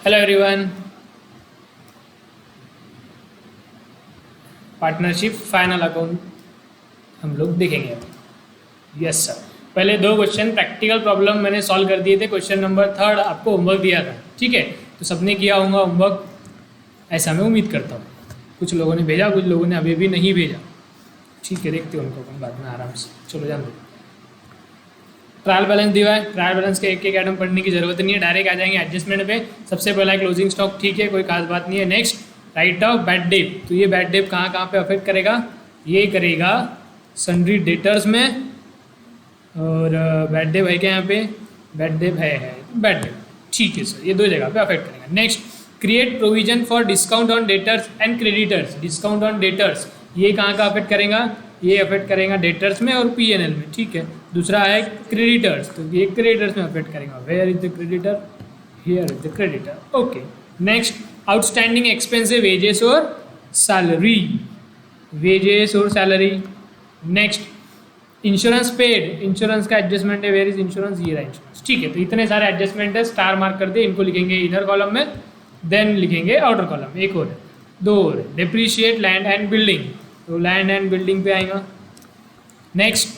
Hello everyone. Partnership final account हम लोग देखेंगे अभी। Yes sir. पहले दो क्वेश्चन प्रैक्टिकल प्रॉब्लम मैंने सॉल्व कर दिए थे। क्वेश्चन नंबर 3 आपको होमवर्क दिया था, ठीक है? तो सबने किया होगा होमवर्क, ऐसा मैं उम्मीद करता हूँ। कुछ लोगों ने भेजा, कुछ लोगों ने अभी भी नहीं भेजा, ठीक है? देखते हो उनको अपन बाद में आराम से। चलो जान दो। ट्रायल बैलेंस दिया है, ट्रायल बैलेंस के एक एक आइटम पढ़ने की जरूरत नहीं है, डायरेक्ट आ जाएंगे एडजस्टमेंट पे। सबसे पहला क्लोजिंग स्टॉक, ठीक है, कोई खास बात नहीं है। Next right of bad debt, तो ये बैड डेप कहाँ कहाँ पे अफेक्ट करेगा? ये करेगा सन्ड्री डेटर्स में, और बैड डेप है क्या यहाँ पे? बैड डेप है बैड डेप, ठीक है सर, ये दो जगह पे अफेक्ट करेगा। Next create provision for discount on debtors and creditors, discount on debtors ये कहाँ का अफेक्ट करेगा? ये अफेक्ट करेगा डेटर्स में और पीएनएल में, ठीक है। दूसरा है क्रेडिटर्स, तो ये क्रेडिटर्स में अफेक्ट करेगा। Where is the creditor? Here is the creditor, okay. Next outstanding expensive wages और सैलरी, वेजेस और salary. Next insurance paid, insurance का एडजस्टमेंट है। Where is insurance? ये रहा इंश्योरेंस, ठीक है। तो इतने सारे एडजस्टमेंट है, स्टार मार्क कर दे, इनको लिखेंगे इनर कॉलम में, देन लिखेंगे आउटर कॉलम में। एक और है, दो और है। डिप्रिशिएट लैंड एंड बिल्डिंग, तो लैंड एंड बिल्डिंग पे आएगा। Next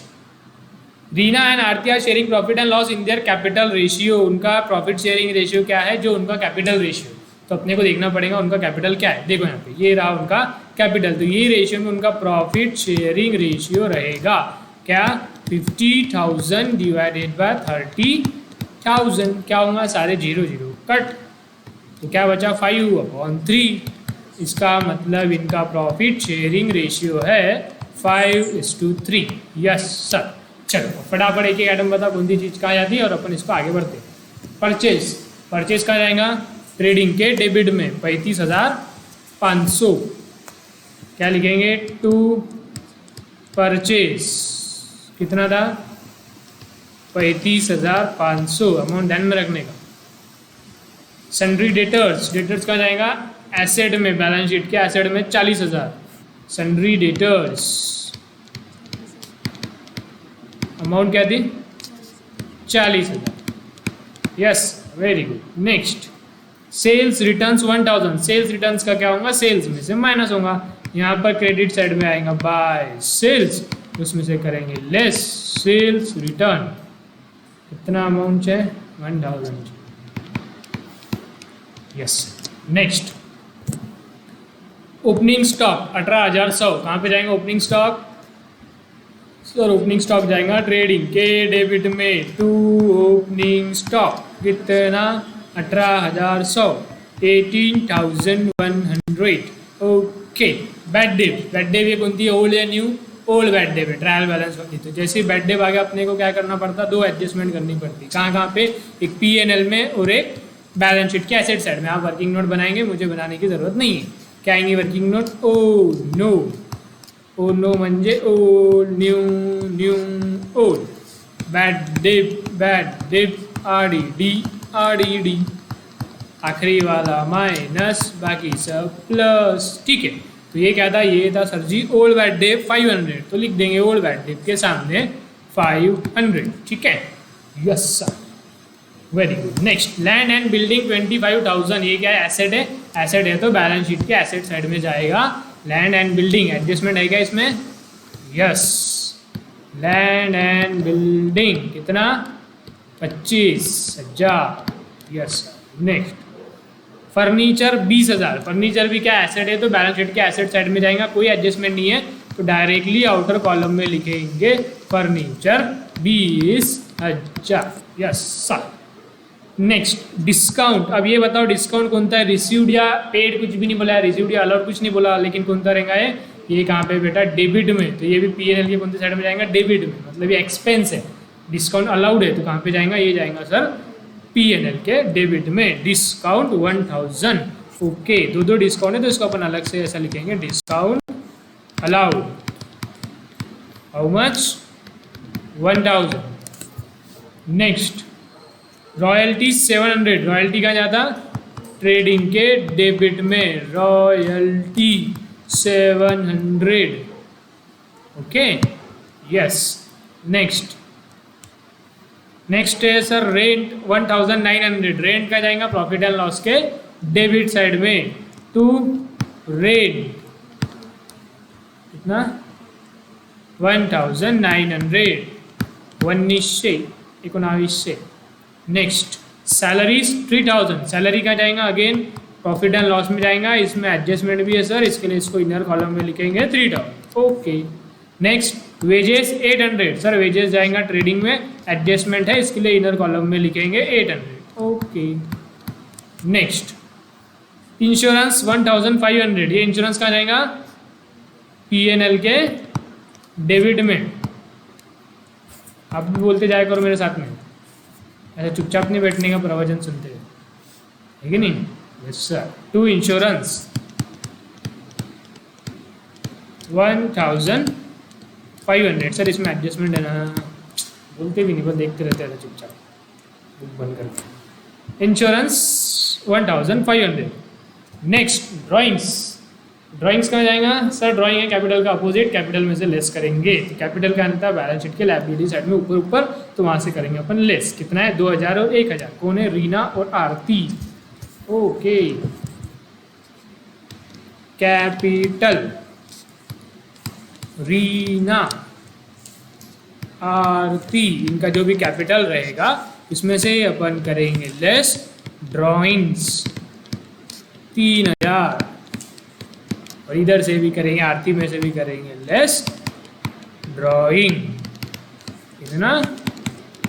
Reena and Aarti are sharing profit and loss in their capital ratio, उनका प्रॉफिट शेयरिंग रेशियो क्या है? जो उनका कैपिटल रेशियो, तो अपने को देखना पड़ेगा उनका कैपिटल क्या है। देखो यहाँ पे ये रहा उनका कैपिटल, तो ये रेशियो में उनका प्रॉफिट शेयरिंग रेशियो रहेगा क्या? 50,000 डिवाइडेड बाय 30,000, क्या होगा? सारे 0 0 कट, तो क्या बचा? 5/3। इसका मतलब इनका प्रॉफिट शेयरिंग रेशियो है 5:3। Yes sir. चलो फटाफट एक एक आइटम बता, कौन सी चीज़ कहाँ जाती है, और अपन इसको आगे बढ़ते हैं। परचेज, परचेज कहाँ जाएगा? ट्रेडिंग के डेबिट में 35,500। क्या लिखेंगे? टू परचेज कितना था? 35,500, अमाउंट ध्यान में रखने का। सन्ड्री डेटर्स, डेटर्स कहाँ जाएगा? एसेट में, बैलेंस शीट के एसेट में 40,000। सन्ड्री डेटर्स अमाउंट क्या थी? 40,000। Yes, very good. Next sales returns 1,000, sales returns का क्या होगा? सेल्स में से माइनस होगा। यहाँ पर क्रेडिट साइड में आएगा बाय सेल्स, उसमें से करेंगे लेस सेल्स रिटर्न। कितना अमाउंट है? 1,000। यस। नेक्स्ट ओपनिंग स्टॉक 18,100, कहाँ पे जाएंगे opening stock? Sir opening stock जाएगा ट्रेडिंग के डेबिट में, टू ओपनिंग स्टॉक कितना? 18,100, 18,100। Okay. Bad debt, bad debt ये कौन सी है? ओल्ड या न्यू? ओल्ड बैड डेप है, ट्रायल बैलेंस वाली। तो जैसे बैड डेप आ गया, अपने को क्या करना पड़ता? दो एडजस्टमेंट करनी पड़ती। कहाँ कहाँ पे? एक पीएनएल में और एक बैलेंस शीट के एसेट साइड में। आप वर्किंग नोट बनाएंगे, मुझे बनाने की जरूरत नहीं है। क्या आएंगे working note? O no, O no म्हणजे old, new new old. Bad debt RDD RDD, आखिरी वाला माइनस, बाकी सब प्लस, ठीक है। तो ये क्या था? ये था सर जी ओल्ड बैड डेप 500, तो लिख देंगे ओल्ड बैड डेप के सामने 500, ठीक है। Yes sir, very good. Next land and building 25,000, ये क्या है? एसेट है, एसेट है तो बैलेंस शीट के एसेट साइड में जाएगा। लैंड एंड बिल्डिंग एडजस्टमेंट है क्या इसमें? यस, लैंड एंड बिल्डिंग कितना? 25,000। यस। नेक्स्ट फर्नीचर 20,000, फर्नीचर भी क्या एसेट है तो बैलेंस शीट के एसेट साइड में जाएगा। कोई एडजस्टमेंट नहीं है, तो डायरेक्टली आउटर कॉलम में लिखेंगे furniture 20,000। Yes sir. Next discount, अब ये बताओ डिस्काउंट कौन सा है? रिसीव्ड या पेड? कुछ भी नहीं बोला है, रिसीव्ड या अलाउड कुछ नहीं बोला, लेकिन कौन सा रहेगा ये कहाँ पे बेटा? डेबिट में। तो ये भी पीएनएल के कौन से साइड में जाएगा? डेबिट में, मतलब ये एक्सपेंस है। डिस्काउंट अलाउड है तो कहाँ पे जाएगा? ये जाएगा सर पीएनएल के डेबिट में। Discount 1,000, okay. दो दो डिस्काउंट है तो इसको अपन अलग से ऐसा लिखेंगे, discount allowed how much? 1,000। Next royalty 700, royalty कहाँ जाता? ट्रेडिंग के डेबिट में, royalty 700, okay. Yes. Next next है सर रेंट 1900, रेंट का जाएगा प्रॉफिट एंड लॉस के डेबिट साइड में। टू रेंट कितना 1900, 1900। नेक्स्ट सैलरीज 3000, सैलरी का जाएगा अगेन प्रॉफिट एंड लॉस में जाएगा, इसमें एडजस्टमेंट भी है सर, इसके लिए इसको इनर कॉलम में लिखेंगे 3000। Okay. Next wages 800, sir wages जाएगा ट्रेडिंग में, एडजस्टमेंट है, इसके लिए इनर कॉलम में लिखेंगे 800। ओके। नेक्स्ट इंश्योरेंस 1500, ये इंश्योरेंस कहाँ जाएगा PNL के डेबिट में। आप भी बोलते जाया करो मेरे साथ में, ऐसे चुपचाप नहीं बैठने का, प्रवचन सुनते हुए, है कि नहीं? Yes sir. To insurance 1500, sir इसमें एडजस्टमेंट है ना, बोलते भी नहीं, बस देखते रहते हैं चुपचाप बुक बंद करके। इंश्योरेंस 1500। नेक्स्ट ड्राइंग्स, ड्राइंग्स कहाँ जाएगा सर? ड्राइंग है कैपिटल का अपोजिट, कैपिटल में से लेस करेंगे, तो कैपिटल का आता है बैलेंस शीट के लायबिलिटी साइड में ऊपर ऊपर, तो वहाँ से करेंगे अपन लेस। कितना है 2000 और 1000। कौन है? रीना और आरती। ओके। कैपिटल रीना आरती, इनका जो भी कैपिटल रहेगा इसमें से अपन करेंगे लेस ड्राइंग्स 3000, और इधर से भी करेंगे, आरती में से भी करेंगे लेस ड्राइंग। कितना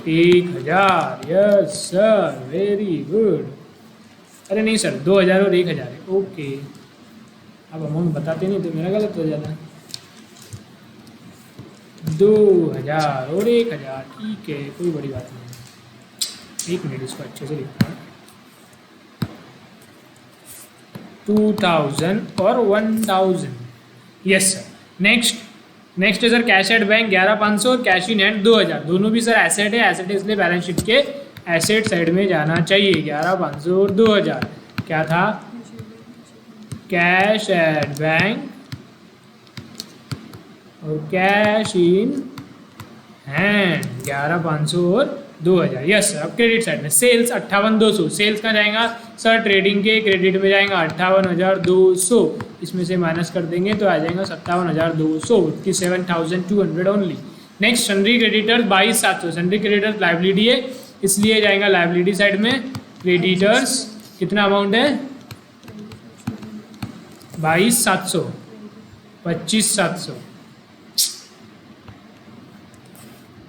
1000। Yes sir, very good. अरे नहीं सर 2000 और 1000 है। ओके। अब अमाउंट बताते नहीं तो मेरा गलत हो जाता है। 2000 और 1000, ठीक है, कोई बड़ी बात नहीं। एक मिनट, इसको अच्छे से लिखता हूँ। 2000 और 1000। Yes sir. नेक्स्ट है सर कैश एट बैंक 11500 और कैश इन हैंड 2000, दोनों भी सर एसेट है, एसेट है इसलिए बैलेंस शीट के एसेट साइड में जाना चाहिए। 11500 और 2000 क्या था? कैश एट बैंक और कैश इन हैंड 11500 और 2000। Yes sir. अब क्रेडिट साइड में सेल्स 58200, सेल्स कहाँ जाएगा सर? ट्रेडिंग के क्रेडिट में जाएगा 58200, इसमें से माइनस कर देंगे तो आ जाएगा 57200, 57,200 only. Next sundry creditors 22700, sundry creditors liability है इसलिए जाएगा लाइबिलिटी साइड में। क्रेडिटर्स कितना अमाउंट है? 22700, 25700,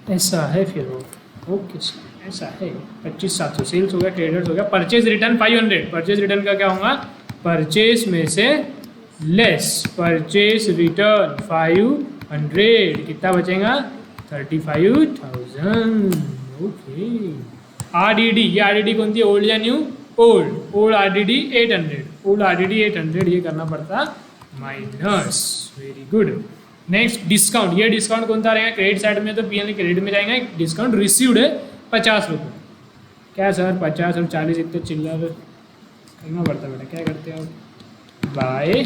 ऐसा है फिर वो। ओके सर, ऐसा है 25700 सेल्स हो गया, क्रेडिटर्स हो गया। परचेज रिटर्न 500, परचेज रिटर्न का क्या होगा? परचेज में से लेस परचेज रिटर्न 500, कितना बचेगा? 35,000। ओके। RDD, ये RDD कौन सी? ओल्ड या new? Old RDD 800, old RDD 800, ये करना पड़ता minus. Very good. Next discount, ये डिस्काउंट कौन सा रहेगा? क्रेडिट साइड में तो PNL क्रेडिट में जाएगा। डिस्काउंट रिसीव्ड है 50 रुपये। क्या सर 50 और 40 इतने चिल्लर करना पड़ता बेटा, क्या करते हो? Bye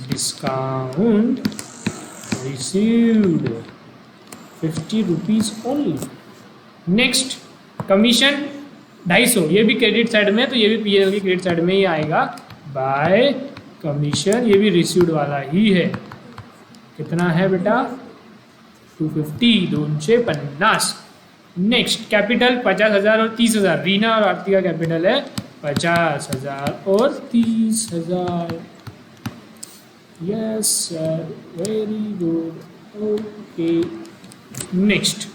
discount received 50 rupees only. Next commission 250, ये भी क्रेडिट साइड में, तो ये भी PNL की क्रेडिट साइड में ही आएगा। बाय कमीशन, ये भी रिसीव्ड वाला ही है। कितना है बेटा? 250, 250। नेक्स्ट कैपिटल 50,000 और 30,000, रीना और आरती का कैपिटल है 50,000 और 30,000। Yes sir, very good. Okay. Next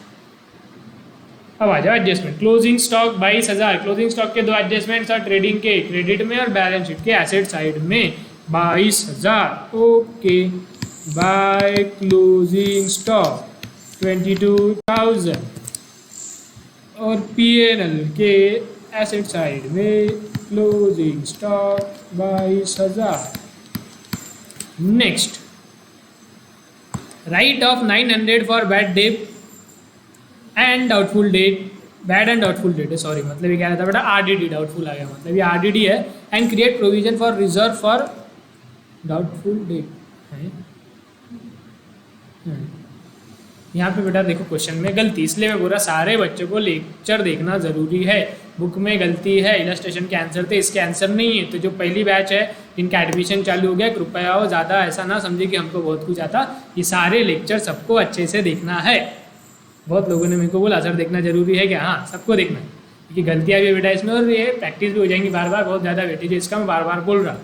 अब आ जाओ adjustment. Closing stock 22,000, closing stock के दो एडजस्टमेंट्स हैं, ट्रेडिंग के क्रेडिट में और बैलेंस शीट के एसेट साइड में 22,000। ओके। बाय क्लोजिंग स्टॉक 22,000 और PNL के एसेट साइड में closing stock 22,000। Next right of 900 for bad debt and doubtful debt, bad and doubtful debt है, सॉरी, मतलब ये क्या रहता है बेटा? RDD, डाउटफुल आ गया, मतलब ये RDD है। And create provision for reserve for doubtful debt है। यहाँ पे बेटा देखो क्वेश्चन में गलती, इसलिए मैं बोल रहा सारे बच्चों को लेक्चर देखना ज़रूरी है। बुक में गलती है, इलस्ट्रेशन के आंसर थे, इसके आंसर नहीं है। तो जो पहली बैच है जिनका एडमिशन चालू हो गया, कृपया वो ज़्यादा ऐसा ना समझे कि हमको बहुत कुछ आता। ये सारे लेक्चर सबको अच्छे से देखना है। बहुत लोगों ने मेरे को बोला सर देखना जरूरी है क्या? हाँ, सबको देखना है, क्योंकि गलतियाँ भी बेटा इसमें और ये प्रैक्टिस भी हो जाएंगी बार बार। बहुत ज़्यादा वेटेज है इसका, मैं बार बार बोल रहा।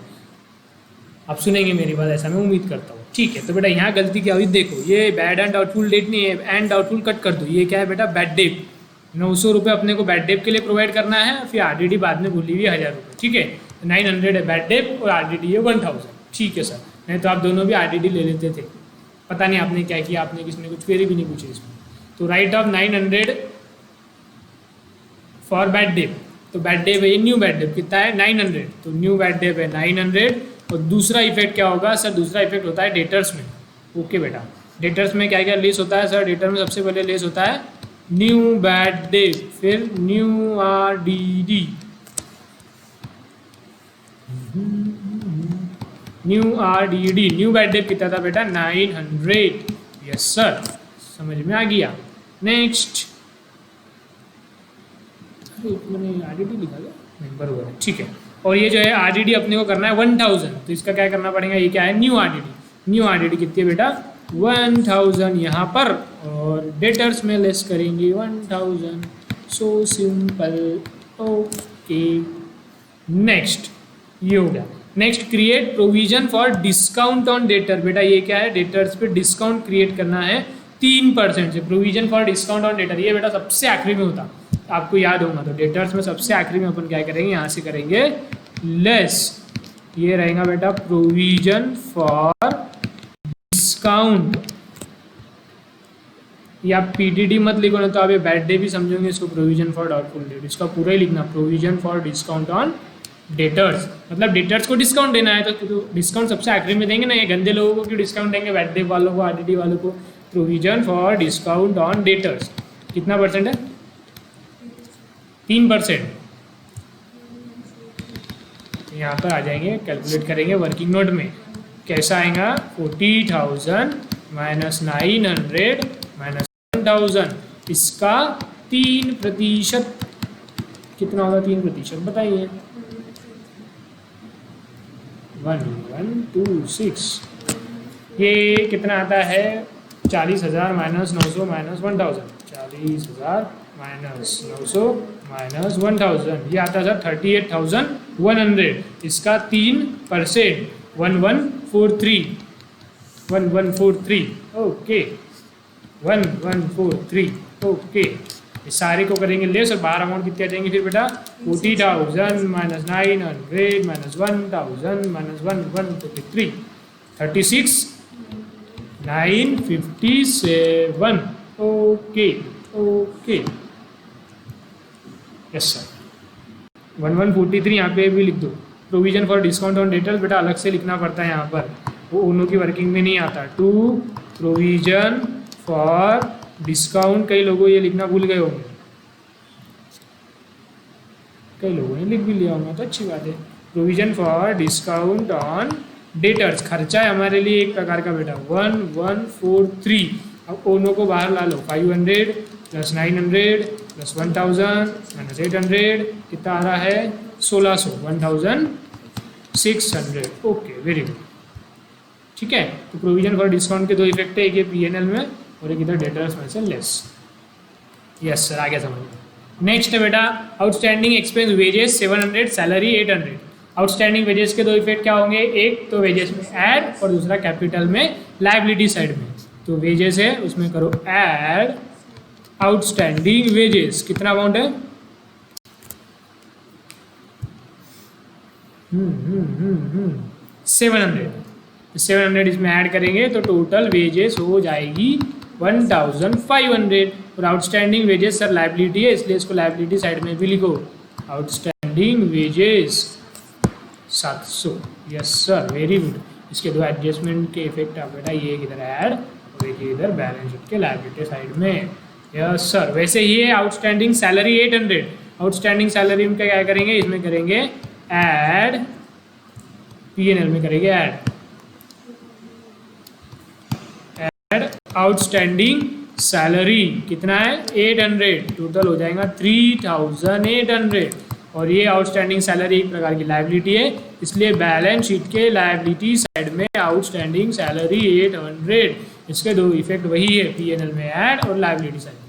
आप सुनेंगे मेरी बात, ऐसा मैं उम्मीद करता हूँ। ठीक है, तो बेटा यहाँ गलती क्या हुई देखो, ये बैड एंड डाउटफुल डेट नहीं है, एंड डाउटफुल कट कर दो। ये क्या है बेटा? Bad debt. 900 रुपये अपने को बैड डेट के लिए प्रोवाइड करना है, फिर आरडीडी बाद में भूली हुई 1000 रुपये। ठीक है, 900 है बैड डेट और आरडीडी है 1000। ठीक है सर, नहीं तो आप दोनों भी आरडीडी ले लेते थे। पता नहीं आपने क्या किया, आपने किसी ने कुछ क्वेरी भी नहीं पूछी इसमें। तो right of 900 for bad debt. तो बैड डेट है ये, न्यू बैड डेट कितना है? 900। तो न्यू बैड डेट है 900। और दूसरा इफेक्ट क्या होगा सर? दूसरा इफेक्ट होता है डेटर्स में। ओके बेटा, डेटर्स में क्या क्या लेस होता है सर? डेटर में सबसे पहले लेस होता है न्यू बैड डेट, फिर new RDD, new RDD. New bad debt कितना था बेटा? 900। यस सर, समझ में आ गया। नेक्स्ट, मैंने आरडीडी लिखा गया नंबर हुआ है। ठीक है, और ये जो है आरडीडी अपने को करना है 1000। तो इसका क्या करना पड़ेगा? ये क्या है? New RDD. न्यू आरडीडी कितनी है बेटा? 1000 यहाँ पर, और डेटर्स में लेस करेंगे 1000। So simple. ओके, नेक्स्ट ये हो गया। Next, create provision for discount on debtor. बेटा ये क्या है? डेटर्स पे डिस्काउंट क्रिएट करना है 3% से। Provision for discount on debtor, ये बेटा सबसे आखिरी में होता, आपको याद होगा। तो डेटर्स में सबसे आखिरी में अपन क्या करेंगे? यहाँ से करेंगे लेस। ये रहेगा बेटा प्रोविजन फॉर डिस्काउंट। या पीडीडी मत लिखो ना, तो आप ये बैड डे भी समझोगे इसको। प्रोविजन फॉर डाउटफुल डेट, इसका पूरा ही लिखना, provision for discount on debtors. मतलब डेटर्स को डिस्काउंट देना है, तो डिस्काउंट सबसे आखिरी में देंगे ना। ये गंदे लोगों को क्यों डिस्काउंट देंगे? बैड डे वालों को, आरडीडी वालों को। Provision for discount on debtors कितना परसेंट है? 3%। यहाँ पर आ जाएंगे, कैलकुलेट करेंगे वर्किंग नोट में। कैसा आएगा? 40,000 माइनस 900 माइनस 1000। इसका 3% कितना होगा? 3% बताइए। 1126। ये कितना आता है? 40,000 माइनस 900 माइनस 1000। 40,000 माइनस 900 माइनस 1000, ये आता है सर 38,100। इसका 3% 1143। 1143। ओके, 1143। ओके, इस सारे को करेंगे लेस और बाहर अमाउंट कितने आ जाएंगे फिर बेटा? 40,000 minus 900 minus 1000 minus 1143। 36,957। Okay okay, yes sir. 1143 यहाँ पे भी लिख दो। Provision for discount on debtors बेटा अलग से लिखना पड़ता है यहाँ पर, वो उन्हों की वर्किंग में नहीं आता। टू प्रोविजन फॉर डिस्काउंट, कई लोगों ये लिखना भूल गए होंगे, कई लोगों ने लिख भी लिया होगा, तो अच्छी बात है। Provision for discount on debtors, खर्चा है हमारे लिए एक प्रकार का बेटा। 1143। अब ओनो को बाहर ला लो। 500 प्लस 900 प्लस 1000 माइनस 800 कितना आ रहा है? 1600। 1600। Okay, very good. ठीक है, तो प्रोविजन फॉर डिस्काउंट के दो इफेक्ट है, एक ये पीएनएल में और एक इधर डेटर्स में से लेस। यस सर, आगे समझ। नेक्स्ट है बेटा outstanding expense wages 700, salary 800। Outstanding wages के दो इफेक्ट क्या होंगे? एक तो वेजेस में ऐड और दूसरा कैपिटल में लायबिलिटी साइड में। तो वेजेस है उसमें करो ऐड आउटस्टैंडिंग वेजेस। कितना अमाउंट है? 700। 700 इसमें ऐड करेंगे तो टोटल वेजेस हो जाएगी 1500। और आउटस्टैंडिंग वेजेस सर लायबिलिटी है, इसलिए इसको लायबिलिटी साइड में भी लिखो। Outstanding wages 700। Yes sir, very good. इसके दो एडजस्टमेंट के इफेक्ट आप बेटा, ये एक इधर ऐड और एक इधर बैलेंस शीट के लायबिलिटी साइड में। यस सर, वैसे ही है आउटस्टैंडिंग सैलरी 800। आउटस्टैंडिंग सैलरी में क्या करेंगे? इसमें करेंगे ऐड, पीएनएल में करेंगे ऐड आउटस्टैंडिंग सैलरी कितना है 800, टोटल हो जाएगा 3800। और ये आउटस्टैंडिंग सैलरी एक प्रकार की लायबिलिटी है, इसलिए बैलेंस शीट के लायबिलिटी साइड में आउटस्टैंडिंग सैलरी 800। इसके दो इफेक्ट वही है, P&L में ऐड और लायबिलिटी साइड में।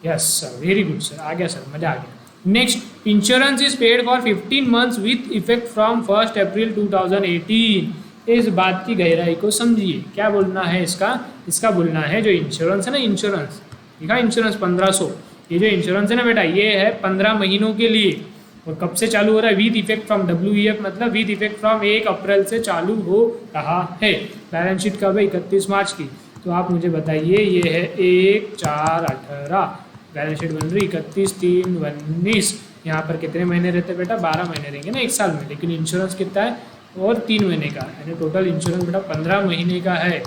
Yes sir, very good sir, आ गया सर, मजा आ गया। Next, insurance is paid for 15 months with effect from 1 April 2018। इस बात की गहराई को समझिए, क्या बोलना है इसका बोलना है जो इंश्योरेंस है ना, इंश्योरेंस लिखा इंश्योरेंस 1500, ये जो इंश्योरेंस है ना बेटा, ये है 15 महीनों के लिए। और कब से चालू हो रहा है? विद इफेक्ट फ्रॉम WEF, मतलब विद इफेक्ट फ्रॉम 1 अप्रैल से चालू हो रहा है। बैलेंस शीट कब है? 31 मार्च की। तो आप मुझे बताइए, ये है 1/4/18, बैलेंस शीट बन रही 31/3/19। यहाँ पर कितने महीने रहते हैं बेटा? 12 महीने रहेंगे ना एक साल में, लेकिन इंश्योरेंस कितना है? और 3 महीने का, यानी टोटल इंश्योरेंस बेटा 15 महीने का है,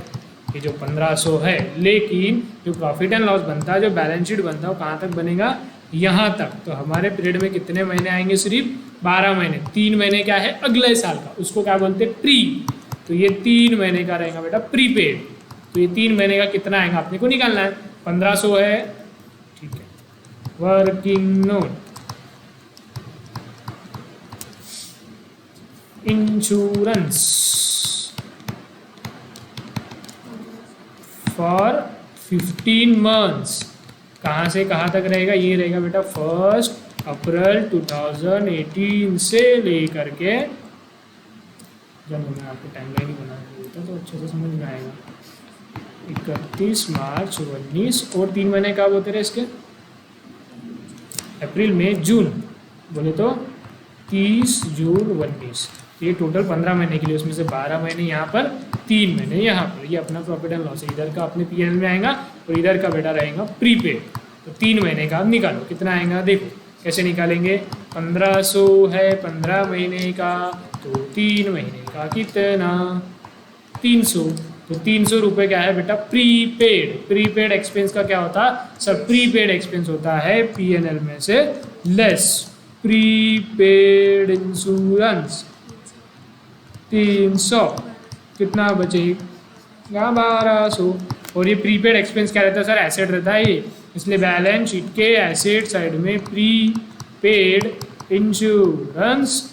ये जो 1500 है। लेकिन जो प्रॉफिट एंड लॉस बनता है, जो बैलेंस शीट बनता है, वो कहाँ तक बनेगा? यहाँ तक। तो हमारे पीरियड में कितने महीने आएंगे? सिर्फ 12 महीने। 3 महीने क्या है? अगले साल का, उसको क्या बोलते हैं? प्री। तो ये 3 महीने का रहेगा बेटा प्रीपेड। तो ये 3 महीने का कितना आएगा अपने को निकालना है। 1500 है, ठीक है। Working note, insurance for 15 months, कहाँ से कहाँ तक रहेगा? ये रहेगा बेटा 1 अप्रैल 2018 से लेकर के, जब मैं आपको टाइमलाइन ही बना देता तो अच्छे से समझ में आएगा, 31 मार्च 19। और 3 महीने कब होते रहे इसके? अप्रैल, मई, जून, बोले तो 30 जून 19। ये टोटल 15 महीने के लिए, उसमें से 12 महीने यहाँ पर, 3 महीने यहाँ पर। ये अपना प्रॉफिट एंड लॉस है, इधर का अपने P&L में आएगा और इधर का बेटा रहेगा प्रीपेड। तो 3 महीने का आप निकालो, कितना आएगा देखो कैसे निकालेंगे। 1500 है 15 महीने का, तो 3 महीने का कितना? 300। तो 300 रुपये क्या है बेटा? प्रीपेड। प्रीपेड एक्सपेंस का क्या होता है सर? प्रीपेड एक्सपेंस होता है P&L में से लेस। प्रीपेड इंश्योरेंस 300, कितना बचेगा? 1200। और ये प्रीपेड एक्सपेंस क्या रहता है सर? एसेट रहता है ये, इसलिए बैलेंस शीट के एसेट साइड में प्रीपेड इंश्योरेंस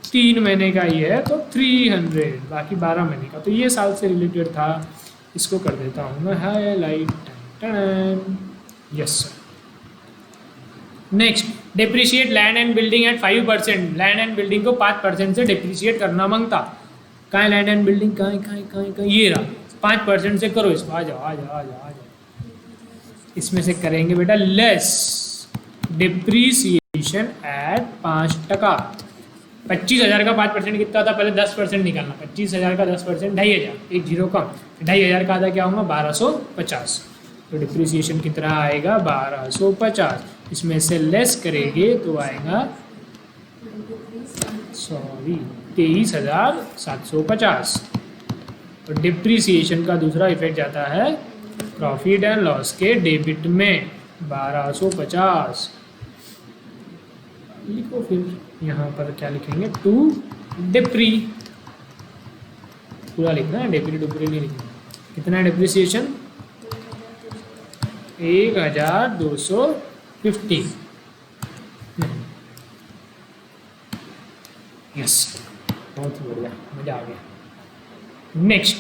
3 महीने का ही है, तो 300, बाकी 12 महीने का। तो ये साल से रिलेटेड था, इसको कर देता हूँ मैं highlight. Yes sir. Next, depreciate land and building at 5%। Land and building को 5% से डिप्रिशिएट करना मांगता। कहाँ है लैंड एंड बिल्डिंग? कहाँ ये रहा, 5% से करो इसको। आ जाओ। इसमें से करेंगे बेटा लेस डिप्रिसिएशन एट 5%। 25,000 का 5% कितना था? पहले 10% निकालना। 25,000 का 10% 2,500, एक जीरो कम। 2,500 का आधा क्या होगा? 1250। तो डिप्रिसिएशन कितना आएगा? 1250। इसमें से लेस करेंगे तो आएगा 23,750। और डिप्रिसिएशन का दूसरा इफेक्ट जाता है प्रॉफिट एंड लॉस के डेबिट में, 1250 लिखो। फिर यहाँ पर क्या लिखेंगे? टू डिप्री, पूरा लिखना है, डिप्री नहीं लिखना। कितना है डिप्रिसिएशन? 1250। यस, बहुत बढ़िया, मजा आ गया। नेक्स्ट,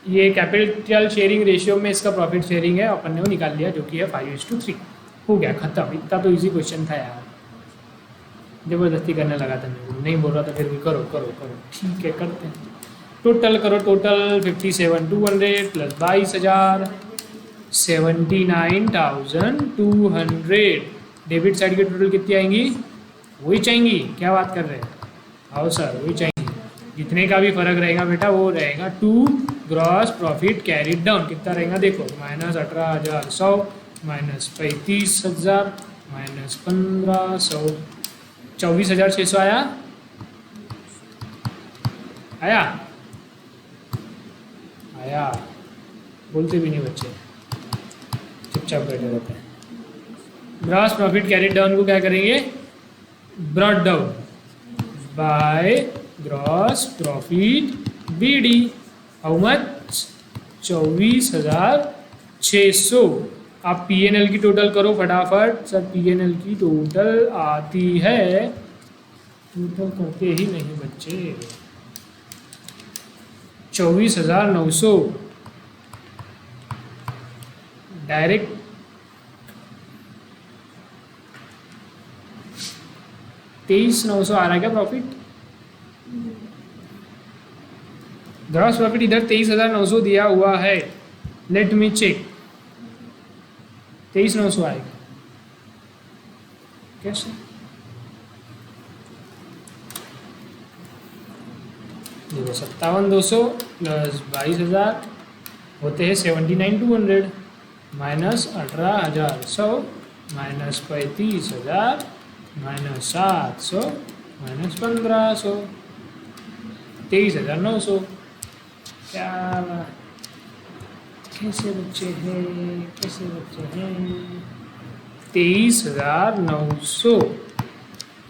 ये कैपिटल शेयरिंग रेशियो में इसका प्रॉफिट शेयरिंग है, अपन ने वो निकाल लिया, जो कि है 5:3। हो गया, खत्म। इतना तो इजी क्वेश्चन था यार, जबरदस्ती करने लगा था, नहीं बोल रहा था, फिर भी करो। ठीक है, करते हैं। टोटल करो, टोटल 57,200 प्लस 22,000, 79,200। डेबिट साइड की टोटल कितनी आएंगी? वही चाहिए, क्या बात कर रहे हैं? आओ सर, वही चाहिए। जितने का भी फर्क रहेगा बेटा वो रहेगा to gross profit carried down. कितना रहेगा देखो, -18,100 -35,000 -1500, 24,600 आया। बोलते भी नहीं बच्चे, चुपचाप बैठे रहते हैं। ग्रॉस प्रॉफिट कैरिड डाउन को क्या करेंगे? Brought down by gross profit BD। How much? 24,600 आप पीएनएल की टोटल करो फटाफट सर। पीएनएल की टोटल आती है, टोटल करते ही नहीं बच्चे, 24,900 डायरेक्ट। तेईस 900 आ रहा है क्या प्रॉफिट? ग्रॉस प्रॉफिट इधर 23,900 दिया हुआ है। लेट मी चेक, 23,900 आएगा कैसे? देखो 57,200 प्लस 22,000 होते हैं 79,200 माइनस 18,100 माइनस 35,000 माइनस 700 माइनस 1,500 23,900। क्या कैसे बच्चे हैं, कैसे बच्चे हैं? 23,900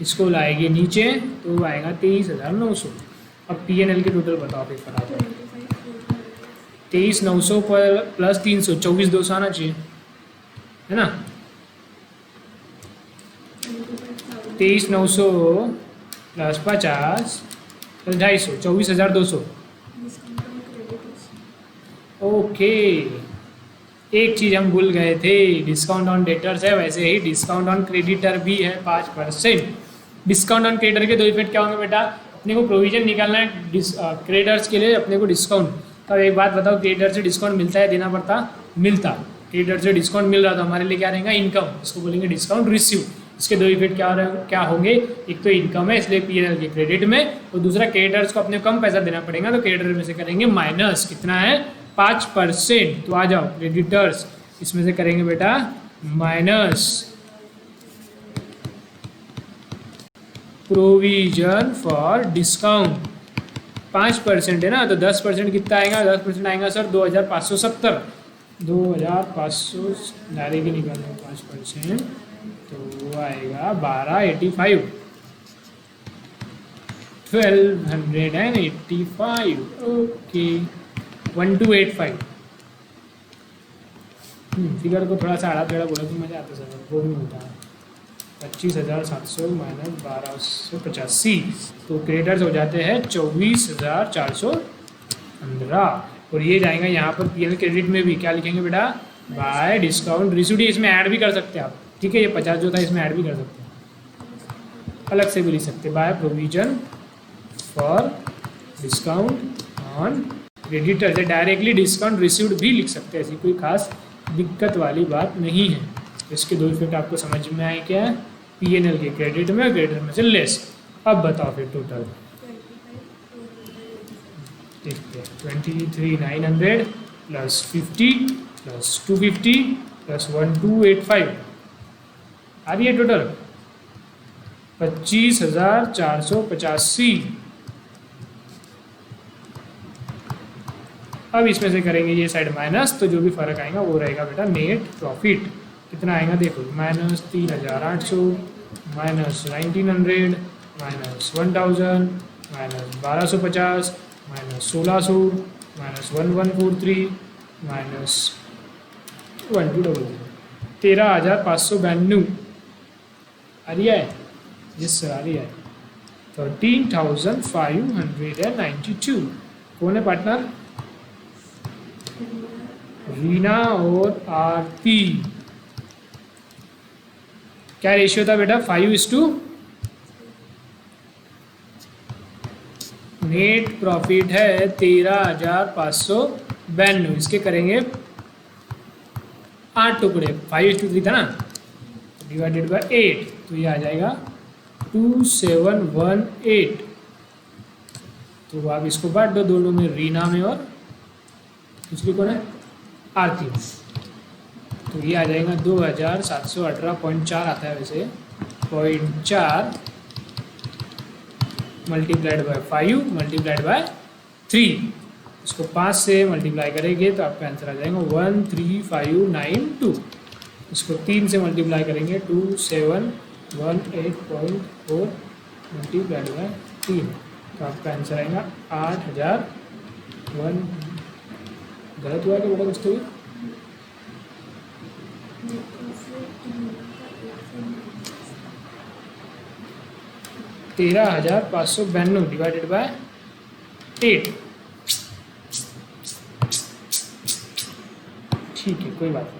इसको लाएंगे नीचे तो आएगा 23,900। अब पीएनएल के टोटल बताओ फिर फटाफट। 23,900 पर प्लस 300 24,200 आना चाहिए, है ना? 23,900 प्लस 50 प्लस 250 24,200। ओके, एक चीज़ हम भूल गए थे, डिस्काउंट ऑन डेटर्स है, वैसे ही डिस्काउंट ऑन क्रेडिटर भी है 5%। डिस्काउंट ऑन क्रेडिटर के दो इफेक्ट क्या होंगे बेटा? अपने को प्रोविजन निकालना है क्रेडिटर्स के लिए, अपने को डिस्काउंट। तब एक बात बताओ, क्रेडिटर से डिस्काउंट मिलता है, देना पड़ता? मिलता। क्रेडिटर से डिस्काउंट मिल रहा था, हमारे लिए क्या रहेगा? इनकम। इसको बोलेंगे डिस्काउंट रिसीव। इसके दो इफेक्ट क्या होंगे? एक तो इनकम है इसलिए पीएनएल के क्रेडिट में, और दूसरा क्रेडिटर्स को अपने कम पैसा देना पड़ेगा तो क्रेडिटर में से करेंगे माइनस। कितना है? 5%। तो आ जाओ क्रेडिटर्स, इसमें से करेंगे बेटा माइनस प्रोविजन फॉर डिस्काउंट। 5% है ना, तो 10% कितना आएगा? 10% आएगा सर 2,570। 2,500 डायरेक्ट निकालना 5%, तो आएगा 1285, 1285। ओके, 1285। फिगर को थोड़ा सा आड़ा टेढ़ा बोला तो मजा आता सर, वो भी होता है। 25,700 माइनस 1,285, तो क्रेडिटर्स हो जाते हैं 24,415। और ये जाएगा यहाँ पर पीएनएल क्रेडिट में भी क्या लिखेंगे बेटा? Bye discount received. इसमें ऐड भी कर सकते हैं आप, ठीक है? ये 50 जो था इसमें ऐड भी कर सकते हैं, अलग से भी लिख सकते हैं। By provision for discount on creditor, से डायरेक्टली डिस्काउंट रिसीव्ड भी लिख सकते हैं, ऐसी कोई खास दिक्कत वाली बात नहीं है। इसके दो इफेक्ट आपको समझ में आए क्या है? पीएनएल के क्रेडिट में, क्रेडिटर में से लेस। अब बताओ फिर टोटल। ठीक है, 23,900 प्लस 50 प्लस 250 प्लस 1,285 आ रही है टोटल 25,485। अब इसमें से करेंगे ये साइड माइनस, तो जो भी फर्क आएगा वो रहेगा बेटा नेट प्रॉफिट। कितना आएगा देखो, minus 3,800 minus 1,900 minus 1,000 minus 1,250 minus 1,600 minus 1,143 minus 1,200 13,592 आ रही है? यस सर आ रही है। 13,592। कौन है पार्टनर? रीना और आरती। क्या रेशियो था बेटा? 5:, नेट प्रॉफिट है 13,592। इसके करेंगे 8 टुकड़े, 5:3 था ना, डिवाइडेड बाय 8, तो ये आ जाएगा 2718। तो आप इसको बांट दो दोनों में, रीना में और दूसरी कौन है? आरती। तो ये आ जाएगा 2,718.4 आता है वैसे, 0.4 मल्टीप्लाइड बाय 5 मल्टीप्लाइड बाय 3। इसको 5 से मल्टीप्लाई करेंगे तो आपका आंसर आ जाएगा 13592। इसको 3 से मल्टीप्लाई करेंगे 2718.4 मल्टीप्लाइड बाय 3, तो आपका आंसर आएगा 8,001। गलत हुआ कि बेटा कुछ तो? $13,592 डिवाइडेड बाय 8। ठीक है, कोई बात नहीं,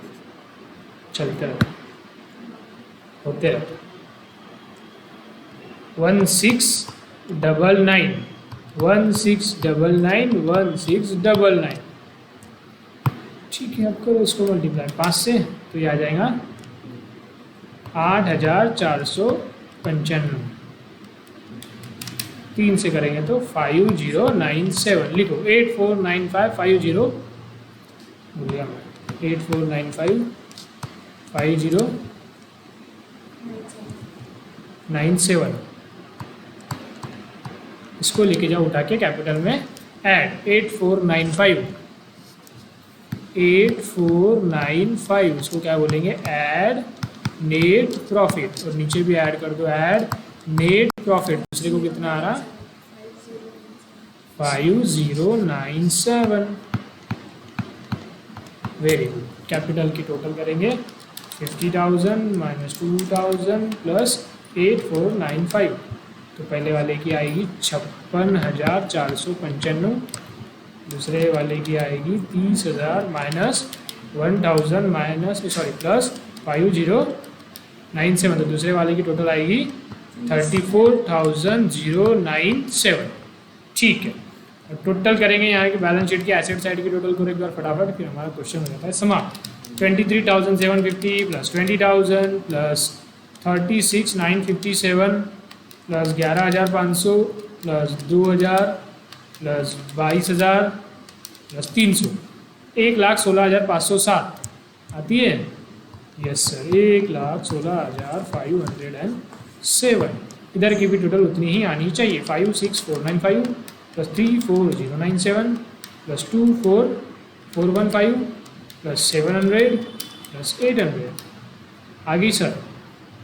चलते रहते, होते रहते। 1699 1699 ठीक है, आपको इसको मल्टीप्लाई 5 से तो ये आ जाएगा 8,495। 3 से करेंगे तो 5097। लिखो 849550 बोलिए 84955097। इसको लेके जाओ उठा के कैपिटल में ऐड 8495 इसको क्या बोलेंगे, ऐड नेट प्रॉफिट, और नीचे भी ऐड कर दो ऐड नेट प्रॉफिट। दूसरे को कितना आ रहा, 5097। Very good. कैपिटल की टोटल करेंगे 50,000 माइनस 2,000 प्लस 8495। तो पहले वाले की आएगी 56,495, दूसरे वाले की आएगी 30,000 माइनस 1,000 माइनस प्लस 5097। तो दूसरे वाले की टोटल आएगी 34,097। ठीक है, और टोटल करेंगे यहाँ की बैलेंस शीट की एसेट साइड की टोटल को एक बार फटाफट, फिर हमारा क्वेश्चन हो जाता है समाप्त। 23,750 plus 20,000 plus 36,957 plus 11,500 plus 2,000 plus 22,000 plus 300, 1,16,507 आती है। Yes sir, 1,16,507। इधर की भी टोटल उतनी ही आनी चाहिए। 56,495 प्लस 34,097 प्लस 24,415 प्लस 700 प्लस 800 आ गई सर।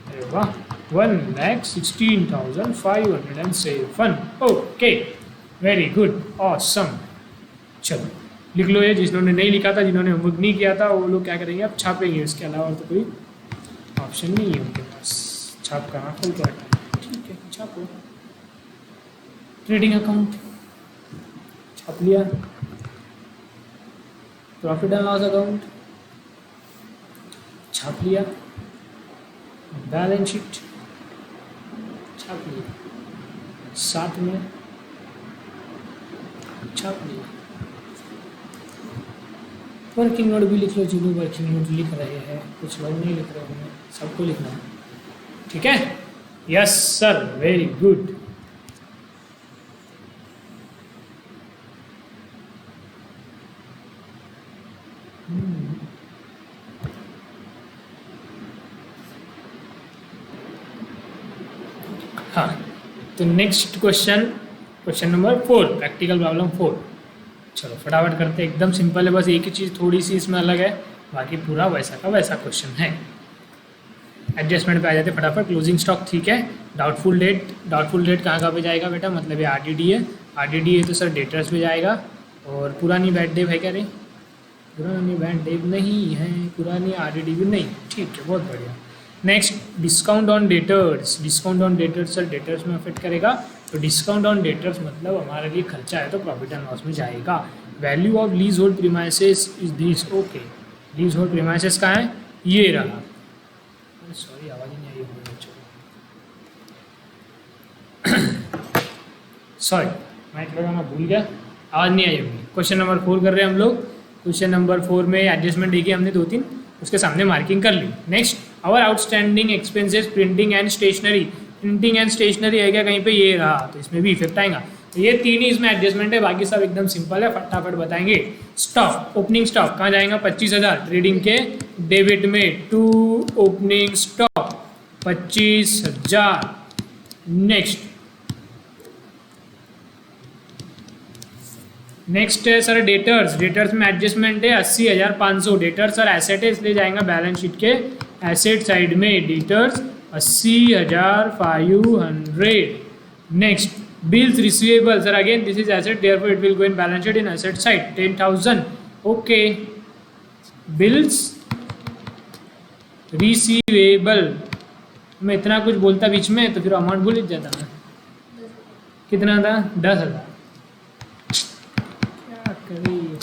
अरे वाह, 1,16,507। Okay, very good, awesome. चलो लिख लो ये, जिन्होंने नहीं लिखा था, जिन्होंने होमवर्क नहीं किया था, वो लोग क्या करेंगे, अब छापेंगे। इसके अलावा और तो कोई ऑप्शन नहीं है उनके पास। छाप करना खोल के रखना, ठीक है, छापो। ट्रेडिंग अकाउंट छाप लिया, प्रॉफिट एंड लॉस अकाउंट छाप लिया, बैलेंस शीट छाप लिया, साथ में छाप लिया। वर्किंग नोट भी लिख लो, जो लोग वर्किंग नोट लिख रहे हैं, कुछ लोग नहीं लिख रहे हैं, सबको लिखना है, ठीक है। Yes sir, very good. हाँ, तो next question number 4, practical problem 4। चलो फटाफट करते, एकदम सिंपल है, बस एक ही चीज़ थोड़ी सी इसमें अलग है, बाकी पूरा वैसा का वैसा क्वेश्चन है। एडजस्टमेंट पे आ जाते फटाफट। क्लोजिंग स्टॉक ठीक है। डाउटफुल डेट कहाँ पे जाएगा बेटा, मतलब ये आरडीडी है। आरडीडी है तो सर डेटर्स पे जाएगा। और पुरानी बैड डेव है क्या रे, पुरानी बैड डेव नहीं है, पुरानी आरडीडी भी नहीं, ठीक है, बहुत बढ़िया। Next, discount on debtors sir debtors में अफेक्ट करेगा। तो डिस्काउंट ऑन डेटर्स मतलब हमारे लिए खर्चा है तो प्रॉफिट एंड लॉस में जाएगा। Value of lease hold premises is this. Okay, lease hold premises कहाँ है, ये रहा। सॉरी, आवाज़ ही नहीं आई होगी, सॉरी माइक लगाना भूल गया, आवाज़ नहीं आई होगी। क्वेश्चन नंबर 4 कर रहे हैं हम लोग। क्वेश्चन नंबर 4 में एडजस्टमेंट देखी हमने 2-3, उसके सामने मार्किंग कर ली। Next, our outstanding expenses printing and stationery है क्या कहीं पे, ये रहा, तो इसमें भी इफेक्ट आएगा। तो ये 3 ही इसमें एडजस्टमेंट है, बाकी सब एकदम सिंपल है, फटाफट बताएंगे। स्टॉक, ओपनिंग स्टॉक कहाँ जाएगा, 25,000 ट्रेडिंग के डेबिट में, टू ओपनिंग स्टॉक 25,000। नेक्स्ट है सर डेटर्स में एडजस्टमेंट है 80,500। डेटर्स सर एसेट है, इसलिए जाएगा बैलेंस शीट के एसेट साइड में। Debtors 80,500। Next, bills receivable sir again this is asset, therefore it will go in balance sheet in asset side 10,000। Okay, bills receivable, मैं इतना कुछ बोलता बीच में तो फिर अमाउंट भूल जाता मैं। कितना था? 10,000। क्या करिए।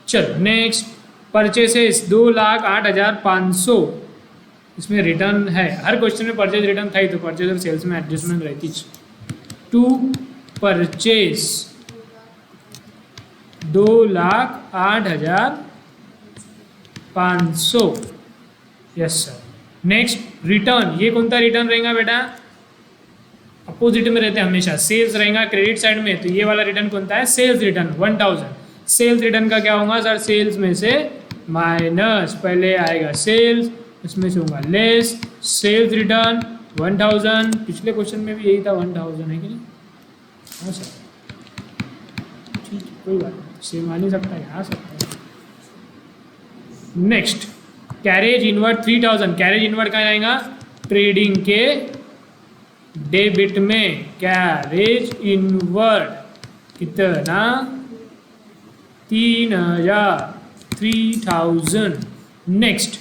चलो नेक्स्ट, परचेसेस 2,08,500, इसमें रिटर्न है। हर क्वेश्चन में परचेज रिटर्न था ही, तो परचेज और सेल्स में एडजस्टमेंट रहती है। To purchase 2,08,500, yes sir. Next return, ये कौन सा रिटर्न रहेगा बेटा? अपोजिट में रहते हैं हमेशा, सेल्स रहेगा क्रेडिट साइड में, तो ये वाला रिटर्न कौन सा है? Sales return 1,000। सेल्स रिटर्न का क्या होगा सर? सेल्स में से माइनस, पहले आएगा सेल्स, उसमें से होगा लेस, सेल्स रिटर्न 1,000। पिछले क्वेश्चन में भी यही था 1,000 है कि नहीं? हाँ सर, ठीक है, कोई बात नहीं, सेम आ नहीं सकता है, आ सकता है। Next, carriage inward 3,000। Carriage inward कहाँ जाएगा? ट्रेडिंग के डेबिट में। कैरेज इनवर्ड कितना? 3,000। नेक्स्ट,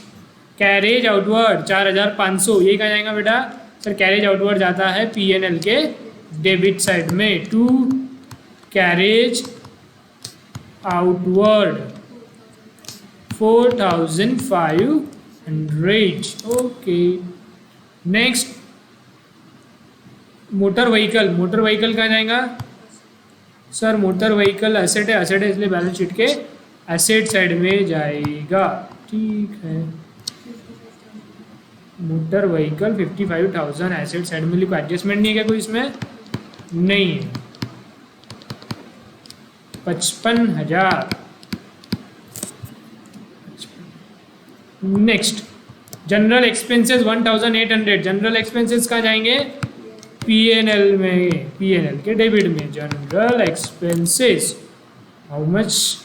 कैरेज आउटवर्ड 4,500, ये कहाँ जाएगा बेटा? सर कैरेज आउटवर्ड जाता है P&L के डेबिट साइड में। To carriage outward 4,500। Okay. Next, motor vehicle. Motor vehicle कहाँ जाएगा? सर मोटर व्हीकल एसेट है, एसेट है इसलिए बैलेंस शीट के एसेट साइड में जाएगा। ठीक है, मोटर व्हीकल 55,000 एसेट साइड में लिखो। एडजस्टमेंट नहीं है क्या कोई इसमें? नहीं है। 55,000। Next, general expenses 1,800। General expenses कहाँ जाएंगे? P&L में, P&L के डेबिट में। General expenses how much?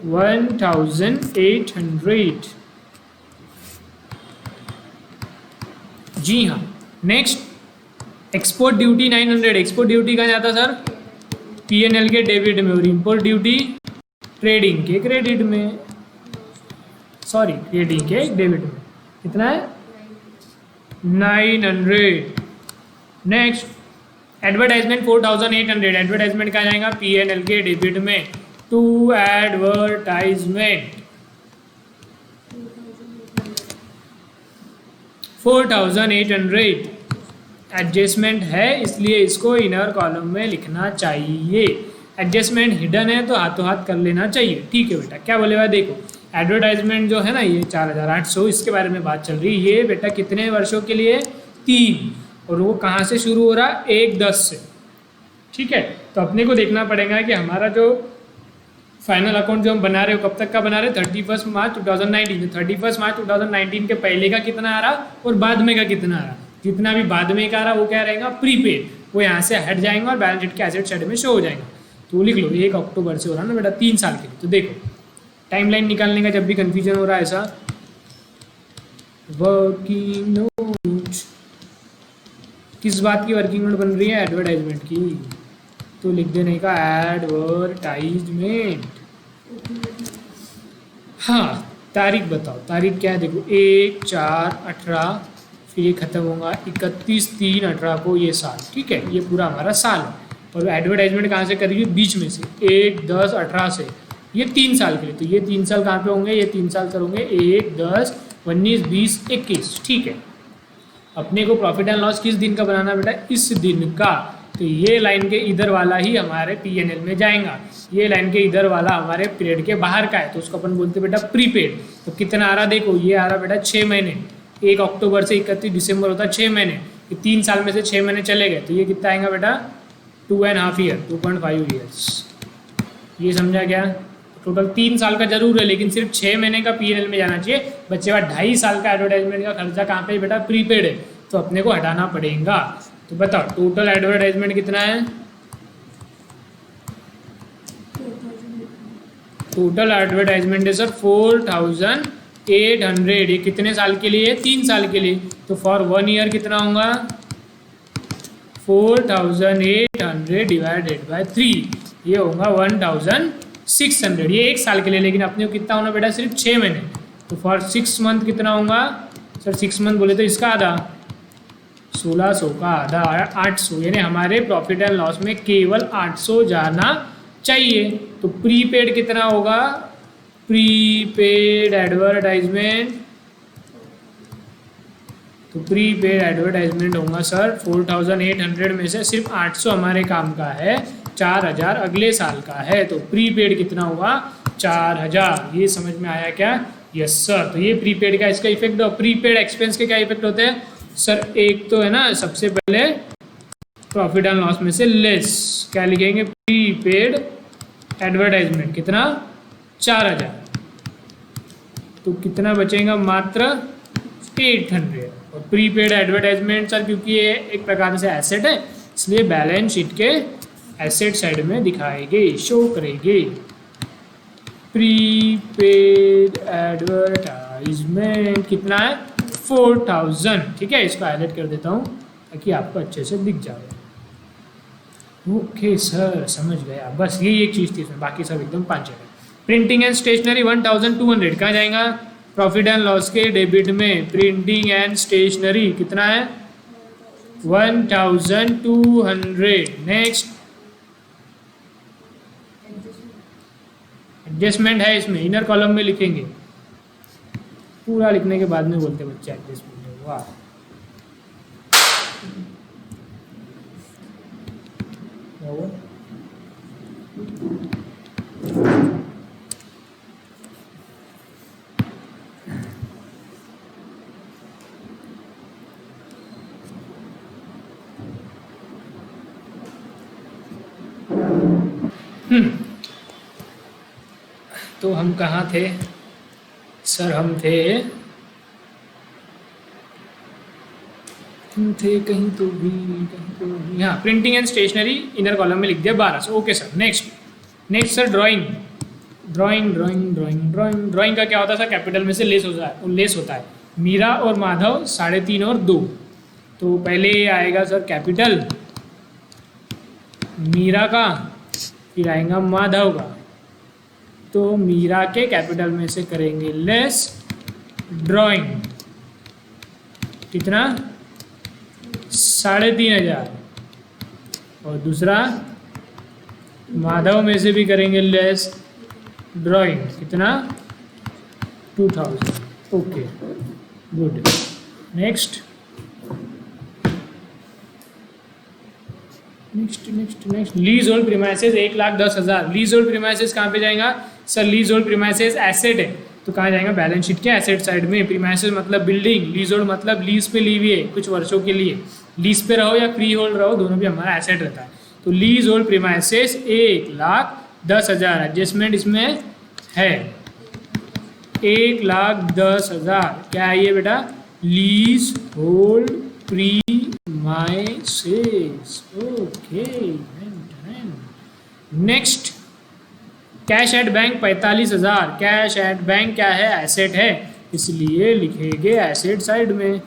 1,800। जी हाँ। Next, export duty 900। Export duty कहाँ जाता सर? P&L के डेबिट में। और इंपोर्ट ड्यूटी ट्रेडिंग के क्रेडिट में, सॉरी ट्रेडिंग के डेबिट में। कितना है? 900। Next, advertisement 4,800। एडवर्टाइजमेंट कहाँ जाएगा? P&L के डेबिट में। To advertisement 4,800। एडजस्टमेंट है इसलिए इसको इनर कॉलम में लिखना चाहिए। एडजस्टमेंट हिडन है तो हाथों हाथ कर लेना चाहिए। ठीक है बेटा, क्या बोले भाई? देखो एडवर्टाइजमेंट जो है ना, ये 4,800, इसके बारे में बात चल रही है। ये बेटा कितने वर्षों के लिए? 3। और वो कहाँ से शुरू हो रहा? 1/10 से। ठीक है, तो अपने को देखना पड़ेगा कि हमारा जो फाइनल अकाउंट जो हम बना रहे हो कब तक का बना रहे? 31 मार्च 2019। 31 मार्च 2019 के पहले का कितना आ रहा और बाद में का कितना आ रहा? जितना भी बाद में का आ रहा वो क्या रहेगा? प्रीपेड। वो यहाँ से हट जाएंगे और बैलेंस शीट के एसेट साइड में शो हो जाएगा। तो लिख लो 1 अक्टूबर से हो रहा ना बेटा, 3 साल के लिए। तो देखो टाइमलाइन निकालने का जब भी कंफ्यूजन हो रहा है ऐसा, वर्किंग नोट किस बात की वर्किंग नोट बन रही है? एडवर्टाइजमेंट की। तो लिख देने का एडवर्टाइजमेंट। हाँ, तारीख बताओ, तारीख क्या है? देखो 1/4/18, फिर ये खत्म होगा 31/3/18 को ये साल। ठीक है, ये पूरा हमारा साल है। और एडवर्टाइजमेंट कहाँ से करेंगे? बीच में से 1/10/18 से। ये 3 साल के लिए। तो ये 3 साल कहाँ पे होंगे? ये 3 साल सर होंगे 1, 10, 19, 20, 21। ठीक है, अपने को प्रॉफिट एंड लॉस किस दिन का बनाना बेटा? इस दिन का। तो ये लाइन के इधर वाला ही हमारे P&L में जाएगा, ये लाइन के इधर वाला हमारे पीरियड के बाहर का है, तो उसको अपन बोलते बेटा प्रीपेड। तो कितना आ रहा? देखो ये आ रहा बेटा 6 महीने। 1 अक्टूबर से 31 दिसंबर होता है 6 महीने। ये 3 साल में से 6 महीने चले गए, तो ये कितना आएगा बेटा? 2.5 ईयर, 2.5 ईयर्स। ये समझा क्या? टोटल 3 साल का जरूर है, लेकिन सिर्फ 6 महीने का P&L में जाना चाहिए। बच्चे का 2.5 साल का एडवर्टाइजमेंट का खर्चा कहाँ पे बेटा? प्रीपेड है, तो अपने को हटाना पड़ेगा। तो बताओ टोटल एडवर्टाइजमेंट कितना है? टोटल एडवर्टाइजमेंट है सर 4,800। ये कितने साल के लिए? 3 साल के लिए। तो फॉर 1 ईयर कितना होगा? 4,800 डिवाइडेड बाय 3, ये होगा 1,600। ये 1 साल के लिए, लेकिन अपने को कितना होना बेटा? सिर्फ 6 महीने। तो फॉर 6 मंथ कितना होगा सर? 6 मंथ बोले तो इसका आधा, 1600 का आधा 800, यानी हमारे प्रॉफिट एंड लॉस में केवल 800 जाना चाहिए। तो प्रीपेड कितना होगा? प्रीपेड एडवर्टाइजमेंट, तो प्रीपेड एडवर्टाइजमेंट होगा सर 4800 में से सिर्फ 800 हमारे काम का है, 4000 अगले साल का है। तो प्रीपेड कितना होगा? 4000। ये समझ में आया क्या? Yes sir. तो ये प्रीपेड का इसका इफेक्ट। प्रीपेड एक्सपेंस के क्या इफेक्ट होते हैं सर? एक तो है ना, सबसे पहले प्रॉफिट एंड लॉस में से लेस, क्या लिखेंगे? प्रीपेड एडवर्टाइजमेंट कितना? 4000। तो कितना बचेगा? मात्र 800। और प्रीपेड एडवर्टाइजमेंट सर क्योंकि ये एक प्रकार से एसेट है, इसलिए बैलेंस शीट के एसेट साइड में दिखाएंगे, शो करेंगे। प्रीपेड एडवर्टाइजमेंट कितना है? 4000। ठीक है, इसको हाईलाइट कर देता हूँ ताकि आपको अच्छे से दिख जाए। ओके सर, समझ गया। बस यही एक चीज़ थी इसमें, बाकी सब एकदम पाँच है। प्रिंटिंग एंड स्टेशनरी 1200 कहाँ जाएगा? प्रॉफिट एंड लॉस के डेबिट में। प्रिंटिंग एंड स्टेशनरी कितना है? 1200। नेक्स्ट एडजस्टमेंट है इसमें, इनर कॉलम में लिखेंगे, पूरा लिखने के बाद में बोलते बच्चे एडजस्टमेंट है। वाह, तो हम कहाँ थे सर? हम थे कहीं तो भी हाँ, printing and stationery inner column में लिख दिया 1200। Okay sir. Next sir drawing का क्या होता है सर? कैपिटल में से लेस होता है। मीरा और माधव 3.5 और 2। तो पहले ये आएगा सर कैपिटल मीरा का, फिर आएगा माधव का। तो मीरा के कैपिटल में से करेंगे लेस ड्राइंग, कितना? 3500। और दूसरा माधव में से भी करेंगे लेस ड्राइंग, कितना? 2000। Okay good. Next lease hold premises 1,10,000। Lease hold premises कहाँ पे जाएगा sir? Lease hold premises asset है, तो कहाँ जाएगा? बैलेंस शीट के एसेट साइड में। प्रीमाइसेस मतलब बिल्डिंग, लीज होल्ड मतलब लीज पे ली हुई है कुछ वर्षों के लिए। लीज पे रहो या फ्री होल्ड रहो, दोनों भी हमारा एसेट रहता है। तो लीज होल्ड प्रीमाइसेस 1,10,000। एडजस्टमेंट इसमें है 1,10,000। क्या है ये बेटा? Lease hold premises. Okay. Next cash at bank 45,000। Cash at bank क्या है? एसेट है, इसलिए लिखेंगे एसेट साइड में।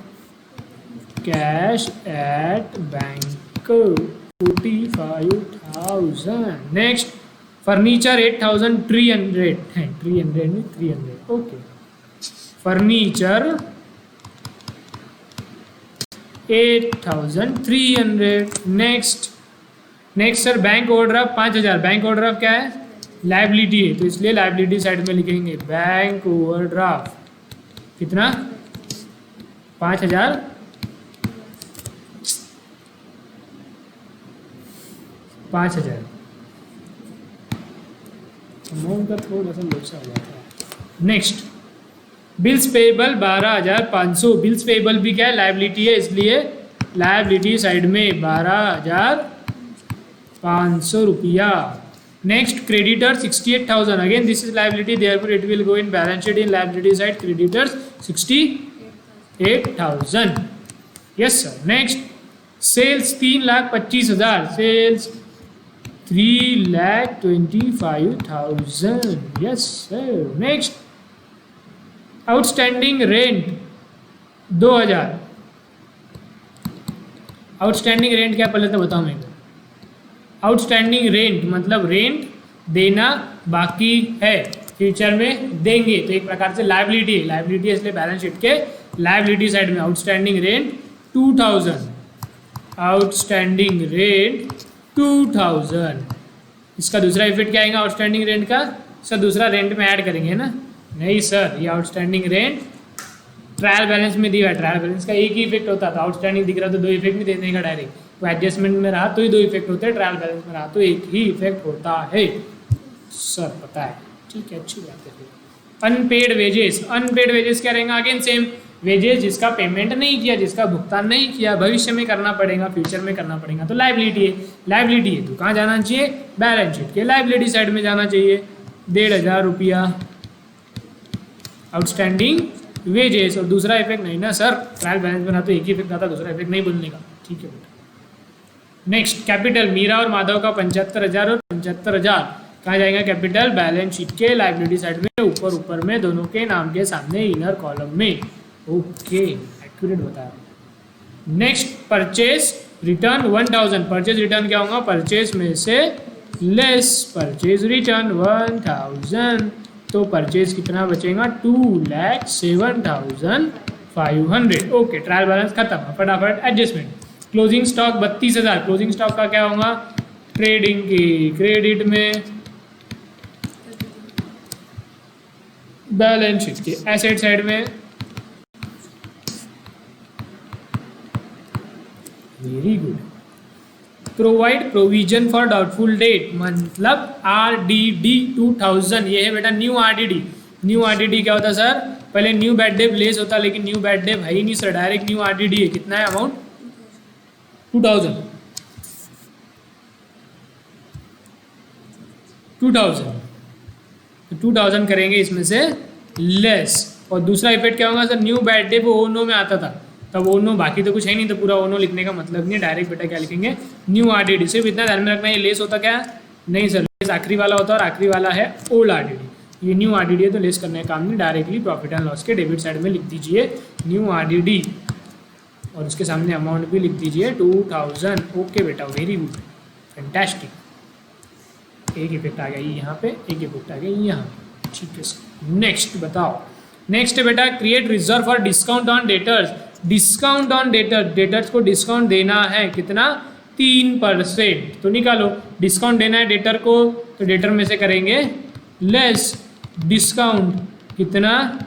Cash at bank 45,000। Next furniture 8,300 है, 300। Okay, furniture 8,300। Next sir bank overdraft 5,000। Bank overdraft क्या है? लायबिलिटी है, तो इसलिए लायबिलिटी साइड में लिखेंगे बैंक ओवरड्राफ्ट, कितना? 5,000। अमाउंट का थोड़ा सा लोचा हो जाता है। Next bills payable 12,500। Bills payable भी क्या है? लायबिलिटी है, इसलिए लायबिलिटी साइड में 12,500 रुपया। Next creditor 68,000। Again this is liability, therefore it will go in balance sheet in liability side. Creditors 68,000। Yes sir. Next sales 3,25,000। Sales 3,25,000। Yes sir. Next outstanding rent 2,000। Outstanding rent क्या पहले तो बताओ मेरे को। Outstanding rent मतलब rent देना बाकी है, फ्यूचर में देंगे, तो एक प्रकार से लायबिलिटी है, लायबिलिटी है, इसलिए बैलेंस शीट के लायबिलिटी साइड में आउटस्टैंडिंग रेंट 2000, आउटस्टैंडिंग रेंट 2000। इसका दूसरा इफेक्ट क्या आएगा आउटस्टैंडिंग रेंट का? इसका दूसरा रेंट में ऐड करेंगे ना? नहीं सर, ये आउटस्टैंडिंग रेंट ट्रायल बैलेंस में दिया है, ट्रायल बैलेंस का एक ही इफेक्ट होता था, आउटस्टैंडिंग दिख रहा तो दो इफेक्ट नहीं देने का डायरेक्ट, वो एडजस्टमेंट में रहा तो ही दो इफेक्ट होते हैं, ट्रायल बैलेंस में रहा तो एक ही इफेक्ट होता है। सर पता है, ठीक है, अच्छी बात है। फिर अनपेड वेजेस, अनपेड वेजेस क्या रहेगा? अगेन सेम, वेजेस जिसका पेमेंट नहीं किया, जिसका भुगतान नहीं किया, भविष्य में करना पड़ेगा, फ्यूचर में करना पड़ेगा, तो लायबिलिटी है, लायबिलिटी है तो कहाँ जाना चाहिए? बैलेंस शीट के लायबिलिटी साइड में जाना चाहिए। 1500 रुपया आउटस्टैंडिंग वेजेस, और दूसरा इफेक्ट नहीं ना सर, ट्रायल बैलेंस में ना तो एक ही इफेक्ट आता, दूसरा इफेक्ट नहीं बोलने का, ठीक है बेटा। नेक्स्ट कैपिटल, मीरा और माधव का 75,000 और 75,000 कहाँ जाएगा? कैपिटल बैलेंस शीट के लायबिलिटी साइड में, ऊपर ऊपर में, दोनों के नाम के सामने इनर कॉलम में। ओके, एक्यूरेट बताया। Next purchase return 1000, purchase return क्या होगा? परचेज में से लेस परचेज रिटर्न 1000, तो परचेज कितना बचेगा? 2,07,500। ओके, ट्रायल बैलेंस खत्म, फटाफट adjustment. Closing stock 32,000, closing stock का क्या होगा? ट्रेडिंग की क्रेडिट में, बैलेंस शीट के एसेट साइड में। Very good. Provide provision for doubtful debt, मतलब RDD 2000, ये है बेटा न्यू RDD। न्यू RDD क्या होता है सर? पहले न्यू बैड डेट लेस होता, लेकिन न्यू बैड डेट है ही नहीं सर, डायरेक्ट न्यू RDD है। कितना है अमाउंट? 2000 तो 2000 करेंगे इसमें से लेस। और दूसरा इफेक्ट क्या होगा सर? न्यू बैड डे वो ओनो में आता था, तब ओनो, बाकी तो कुछ है नहीं, तो पूरा ओनो लिखने का मतलब नहीं है, डायरेक्ट बेटा क्या लिखेंगे? New RDD। सिर्फ इतना ध्यान में रखना, ये लेस होता क्या? नहीं सर, लेस आखिरी वाला होता है, और आखिरी वाला है ओल्ड RDD। ये न्यू RDD है तो लेस करने का काम नहीं, डायरेक्टली प्रॉफिट एंड लॉस के डेबिट साइड में लिख दीजिए न्यू RDD, और उसके सामने अमाउंट भी लिख दीजिए 2000। ओके बेटा, वेरी गुड, फैंटास्टिक। एक इफेक्ट आ गया यहाँ पे, एक इफेक्ट आ गया यहाँ, ठीक है सर। नेक्स्ट बताओ। नेक्स्ट बेटा, create reserve for discount on debtors. Discount on debtors, debtors को डिस्काउंट देना है कितना? 3%। तो निकालो, डिस्काउंट देना है डेटर को, तो डेटर में से करेंगे लेस डिस्काउंट, कितना?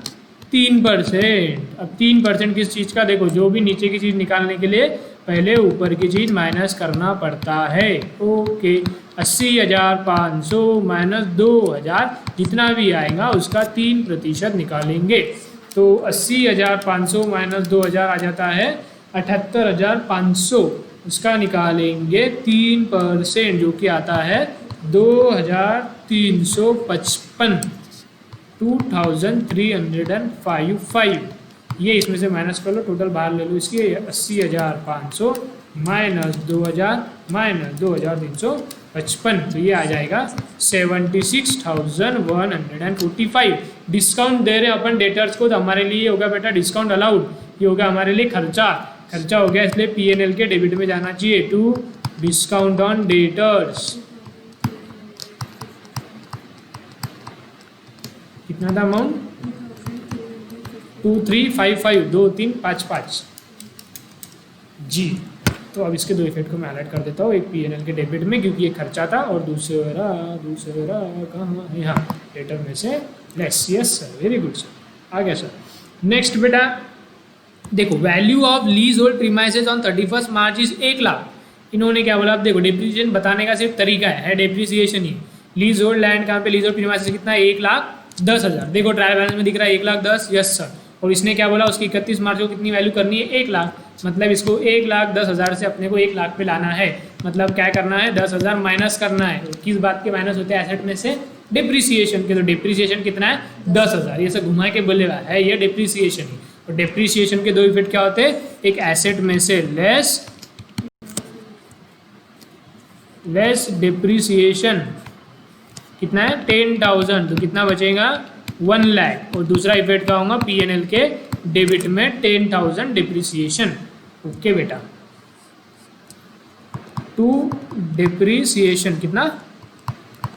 3%। अब 3% किस चीज़ का? देखो, जो भी नीचे की चीज़ निकालने के लिए पहले ऊपर की चीज़ माइनस करना पड़ता है। ओके, 80,500 माइनस 2,000, जितना भी आएगा उसका 3% निकालेंगे, तो 80,500 माइनस 2,000 आ जाता है 78,500। उसका निकालेंगे 3%, जो कि आता है 2,355, 2,355। ये इसमें से माइनस कर लो, टोटल बाहर ले लो इसकी। 80,500 माइनस 2,355, तो ये आ जाएगा 76,145। डिस्काउंट दे रहे अपन डेटर्स को, तो हमारे लिए होगा बेटा डिस्काउंट अलाउड, ये होगा हमारे लिए खर्चा हो गया, इसलिए P&L के डेबिट में जाना चाहिए। टू डिस्काउंट ऑन डेटर्स कितना था अमाउंट? 2355, 2355 जी। तो अब इसके दो इफेक्ट को मैं हाईलाइट कर देता हूँ, एक P&L के डेबिट में क्योंकि ये खर्चा था, और दूसरा कहाँ है? यहाँ डेटर में से less. Yes sir, very good sir, आ गया सर। नेक्स्ट बेटा देखो, value of lease hold premises on 31 March is 1 lakh. इन्होंने क्या बोला? अब देखो, डिप्रिसिएशन बताने का सिर्फ तरीका है डिप्रिसिएशन ही। लीज होल्ड लैंड कहाँ पे? लीज होल्ड प्रीमाइसेस कितना है? 1,10,000। देखो ट्रायल बैलेंस में दिख रहा है 1,10,000, यस सर। और इसने क्या बोला? उसकी 31 मार्च को कितनी वैल्यू करनी है? 1 लाख। मतलब इसको 1,10,000 से अपने को 1 लाख पे लाना है। मतलब क्या करना है? 10,000 माइनस करना है। किस बात के माइनस होते हैं? एसेट में से डिप्रिसिएशन के। तो डिप्रिसिएशन कितना है? 10,000। ये सब घुमा के बोलेगा है ये डिप्रिसिएशन ही। और डिप्रिसिएशन के दो इफेक्ट क्या होते हैं? एक एसेट में से लेस डिप्रिसिएशन कितना है? 10,000, तो कितना बचेगा? 1 लाख। और दूसरा इफेक्ट क्या होगा? P&L के डेबिट में 10,000 डिप्रिसिएशन। ओके बेटा, टू डिप्रिसिएशन कितना?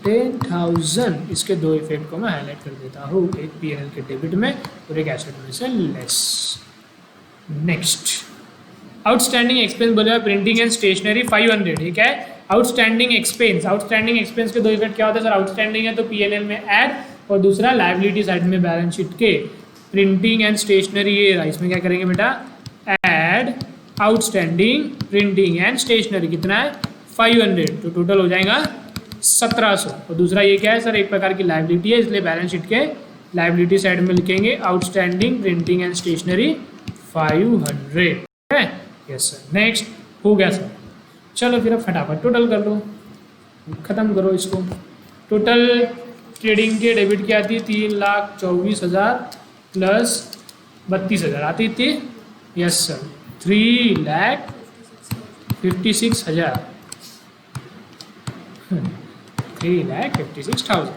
10,000, इसके दो इफेक्ट को मैं हाईलाइट कर देता हूँ, एक पीएनएल के डेबिट में और एक एसेट में से लेस। नेक्स्ट, आउटस्टैंडिंग एक्सपेंस बोले प्रिंटिंग एंड स्टेशनरी 500, ठीक है। आउटस्टैंडिंग एक्सपेंस, आउटस्टैंडिंग एक्सपेंस के दो इफेक्ट क्या होता है सर? आउटस्टैंडिंग है तो पीएनएल में ऐड, और दूसरा लायबिलिटी साइड में बैलेंस शीट के प्रिंटिंग एंड स्टेशनरी, ये रहा, इसमें क्या करेंगे बेटा? Add outstanding printing and stationery, कितना है? 500, तो टोटल हो जाएगा 1700। और दूसरा ये क्या है सर? एक प्रकार की लायबिलिटी है, इसलिए बैलेंस शीट के लायबिलिटी साइड में लिखेंगे आउटस्टैंडिंग प्रिंटिंग एंड स्टेशनरी 500 है। Yes sir. नेक्स्ट हो गया सर। चलो फिर अब फटाफट टोटल कर लो, ख़त्म करो इसको। टोटल ट्रेडिंग के डेबिट की आती है 3,24,000 प्लस 32,000 आती थी। यस सर, 3,56,000 3,56,000,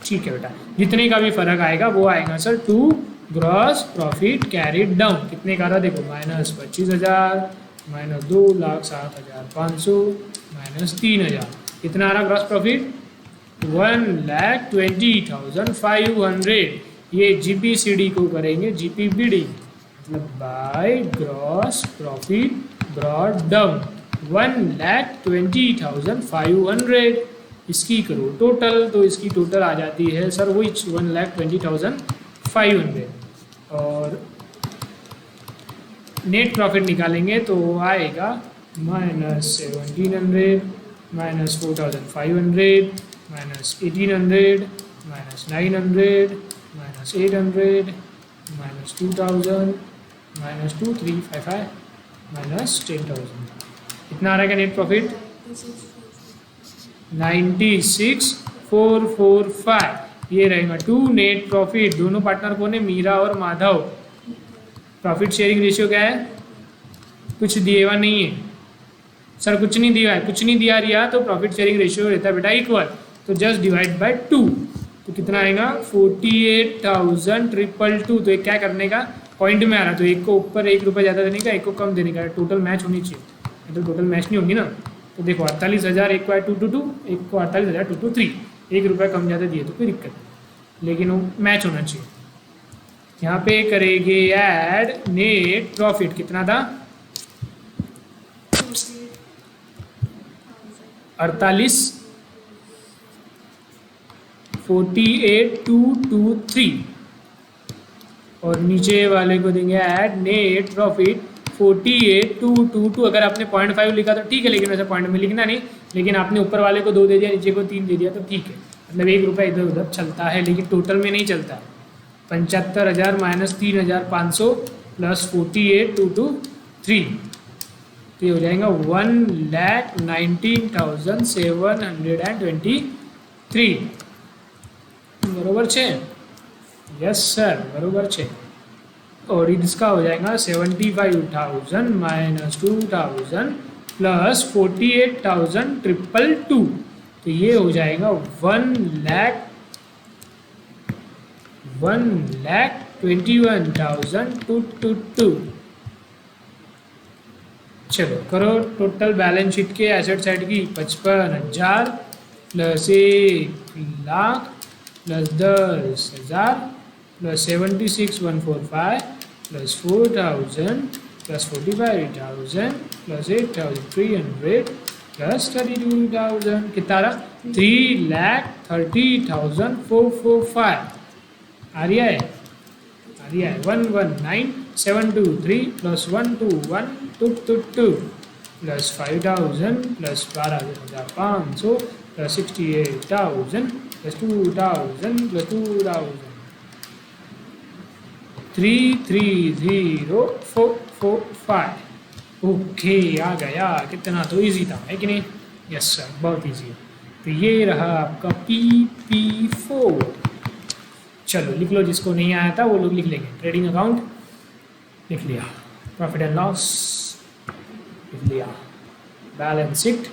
ठीक है बेटा। जितने का भी फर्क आएगा वो आएगा sir to gross profit carried down. कितने का रहा देखो? -25,000, -2,07,500, -3,000। कितना आ रहा ग्रॉस प्रॉफिट? 1,20,500। ये जीपीसीडी को करेंगे जीपीबीडी, मतलब by gross profit brought down 1,20,500। इसकी करो टोटल, तो इसकी टोटल आ जाती है सर वही 1,20,500। और नेट प्रॉफिट निकालेंगे तो आएगा -1,700, -4,500, -1,800, -900, -800, -2,000, -2,355, -10,000। कितना आ रहेगा नेट प्रॉफिट? 96,445। ये रहेगा टू नेट प्रॉफिट। दोनों पार्टनर कौन है? मीरा और माधव। प्रॉफिट शेयरिंग रेशियो क्या है? कुछ दिया हुआ नहीं है सर, कुछ नहीं दिया है, कुछ नहीं दिया रिया, तो प्रॉफिट शेयरिंग रेशियो रहता है बेटा इक्वल, तो जस्ट डिवाइड बाय 2। तो कितना आएगा? 48,222। तो एक क्या करने का? पॉइंट में आ रहा, तो एक को ऊपर 1 रुपये ज़्यादा देने का, एक को कम देने का, टोटल मैच होनी चाहिए। तो टोटल मैच नहीं होगी ना, तो देखो 48,000 एक को है 222, एक को 48,000 223, 1 रुपये कम ज़्यादा दिए तो कोई दिक्कत नहीं, लेकिन वो मैच होना चाहिए। यहाँ पे करेंगे ऐड नेट प्रॉफिट, कितना था? 48,223, और नीचे वाले को देंगे ऐड नेट प्रॉफिट 48,222। अगर आपने 0.5 लिखा तो ठीक है, लेकिन वैसे पॉइंट में लिखना नहीं, लेकिन आपने ऊपर वाले को 2 दे दिया, नीचे को 3 दे दिया तो ठीक है, मतलब 1 रुपये इधर उधर चलता है, लेकिन टोटल में नहीं चलता। 75,000 -3,500 प्लस 48,223, तो ये हो जाएगा 1,19,723। बरोबर छे? यस सर, बरोबर छे। और इसका हो जाएगा 75,000 -2,000 प्लस 48,222, तो ये हो जाएगा 1,21,222। चलो करो टोटल बैलेंस शीट के एसेट साइड की। 55,000 plus 1,00,000 plus 10,000 plus 76,145 plus 4,000 plus 45,000 plus 8,300 plus 32,000। कितना रहा? 3,30,445 आ रहा है? 119,723 plus 121,222 plus 5,000 plus 12,500 plus 68,000 plus 2,000 plus 2,000, 330,445। Okay, आ गया। कितना तो इजी था, है कि नहीं? यस सर, बहुत इजी है। तो ये रहा आपका PP4। चलो लिख लो, जिसको नहीं आया था वो लोग लिख लेंगे। ट्रेडिंग अकाउंट लिख लिया, प्रॉफिट एंड लॉस लिख लिया, बैलेंस शीट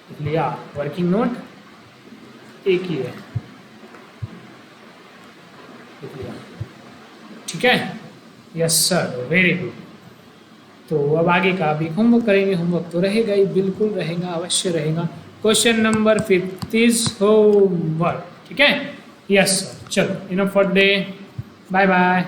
लिख लिया, वर्किंग नोट एक ही है लिख लिया, ठीक है? Yes sir, very good. तो अब आगे का भी होमवर्क करेंगे। होमवर्क तो रहेगा ही, बिल्कुल रहेगा, अवश्य रहेगा। क्वेश्चन नंबर 5 इज होमवर्क, ठीक है। यस सर, चलो enough for day, bye bye.